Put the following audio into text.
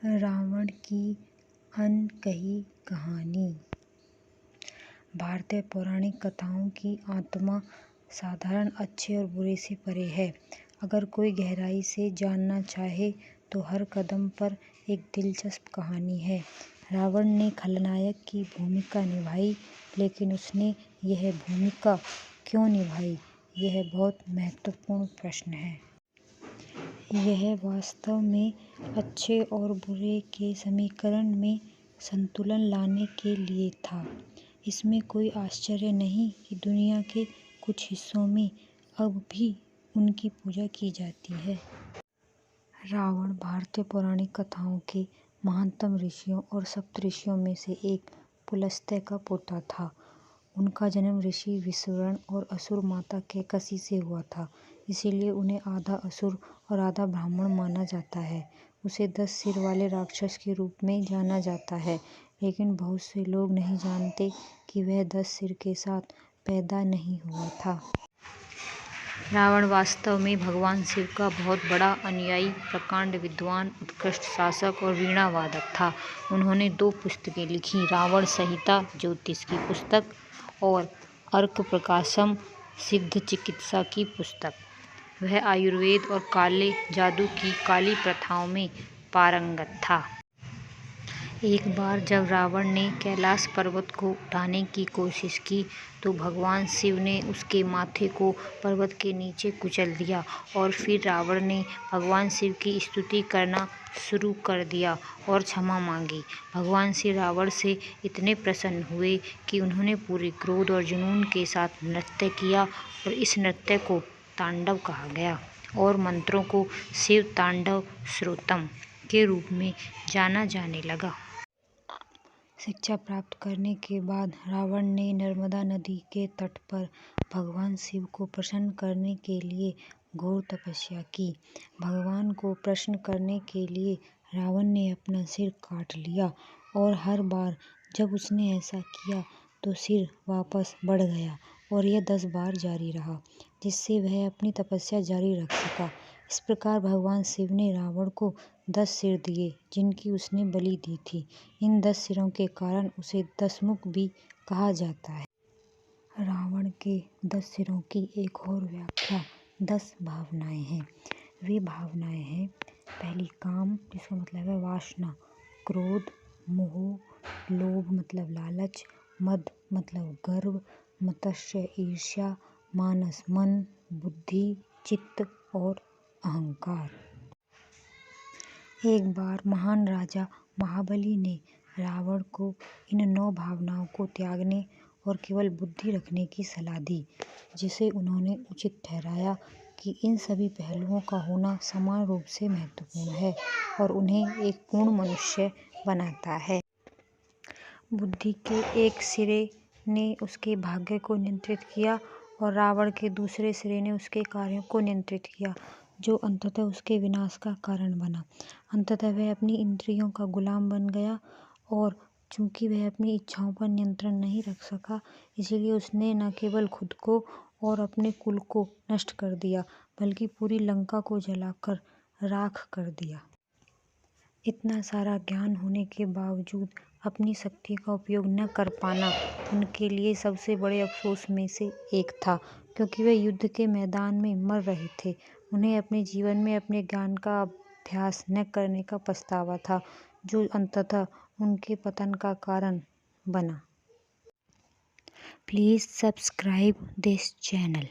रावण की अनकही कहानी। भारतीय पौराणिक कथाओं की आत्मा साधारण अच्छे और बुरे से परे है। अगर कोई गहराई से जानना चाहे तो हर कदम पर एक दिलचस्प कहानी है। रावण ने खलनायक की भूमिका निभाई, लेकिन उसने यह भूमिका क्यों निभाई, यह बहुत महत्वपूर्ण प्रश्न है। यह वास्तव में अच्छे और बुरे के समीकरण में संतुलन लाने के लिए था। इसमें कोई आश्चर्य नहीं कि दुनिया के कुछ हिस्सों में अब भी उनकी पूजा की जाती है। रावण भारतीय पौराणिक कथाओं के महानतम ऋषियों और सप्तऋषियों में से एक पुलस्त्य का पोता था। उनका जन्म ऋषि विश्रवण और असुर माता कैकसी से हुआ था, इसीलिए उन्हें आधा असुर और आधा ब्राह्मण माना जाता है। उसे 10 सिर वाले राक्षस के रूप में जाना जाता है, लेकिन बहुत से लोग नहीं जानते कि वह 10 सिर के साथ पैदा नहीं हुआ था। रावण वास्तव में भगवान शिव का बहुत बड़ा अनुयायी, प्रकांड विद्वान, उत्कृष्ट शासक और वीणा वादक था। उन्होंने 2 पुस्तकें लिखी, रावण संहिता ज्योतिष की पुस्तक और अर्क प्रकाशम सिद्ध चिकित्सा की पुस्तक। वह आयुर्वेद और काले जादू की काली प्रथाओं में पारंगत था। एक बार जब रावण ने कैलाश पर्वत को उठाने की कोशिश की तो भगवान शिव ने उसके माथे को पर्वत के नीचे कुचल दिया और फिर रावण ने भगवान शिव की स्तुति करना शुरू कर दिया और क्षमा मांगी। भगवान शिव रावण से इतने प्रसन्न हुए कि उन्होंने पूरे क्रोध और जुनून के साथ नृत्य किया और इस नृत्य को तांडव कहा गया और मंत्रों को शिव तांडव श्रोतम के रूप में जाना जाने लगा। शिक्षा प्राप्त करने के बाद रावण ने नर्मदा नदी के तट पर भगवान शिव को प्रसन्न करने के लिए घोर तपस्या की। भगवान को प्रसन्न करने के लिए रावण ने अपना सिर काट लिया और हर बार जब उसने ऐसा किया तो सिर वापस बढ़ गया और यह 10 बार जारी रहा, जिससे वह अपनी तपस्या जारी रख सका। इस प्रकार भगवान शिव ने रावण को 10 सिर दिए, जिनकी उसने बलि दी थी। इन 10 सिरों के कारण उसे 10 मुख भी कहा जाता है। रावण के 10 सिरों की एक और व्याख्या 10 भावनाएं हैं। वे भावनाएं हैं: पहली काम, जिसका मतलब है वासना, क्रोध, मोह, लोभ मतलब लालच, मद मतलब गर्व, मत्सर्य ईर्ष्या, मानस मन, बुद्धि, चित्त और अहंकार। एक बार महान राजा महाबली ने रावण को इन 9 भावनाओं को त्यागने और केवल बुद्धि रखने की सलाह दी, जिसे उन्होंने उचित ठहराया कि इन सभी पहलुओं का होना समान रूप से महत्वपूर्ण है और उन्हें एक पूर्ण मनुष्य बनाता है। बुद्धि के एक सिरे ने उसके भाग्य को नियंत्रित किया और रावण के दूसरे सिरे ने उसके कार्यों को नियंत्रित किया, जो अंततः उसके विनाश का कारण बना। अंततः वह अपनी इंद्रियों का गुलाम बन गया और चूंकि वह अपनी इच्छाओं पर नियंत्रण नहीं रख सका, इसीलिए उसने न केवल खुद को और अपने कुल को नष्ट कर दिया, बल्कि पूरी लंका को जलाकर राख कर दिया। इतना सारा ज्ञान होने के बावजूद अपनी शक्ति का उपयोग न कर पाना उनके लिए सबसे बड़े अफसोस में से एक था, क्योंकि वे युद्ध के मैदान में मर रहे थे। उन्हें अपने जीवन में अपने ज्ञान का अभ्यास न करने का पछतावा था, जो अंततः उनके पतन का कारण बना। Please subscribe this channel.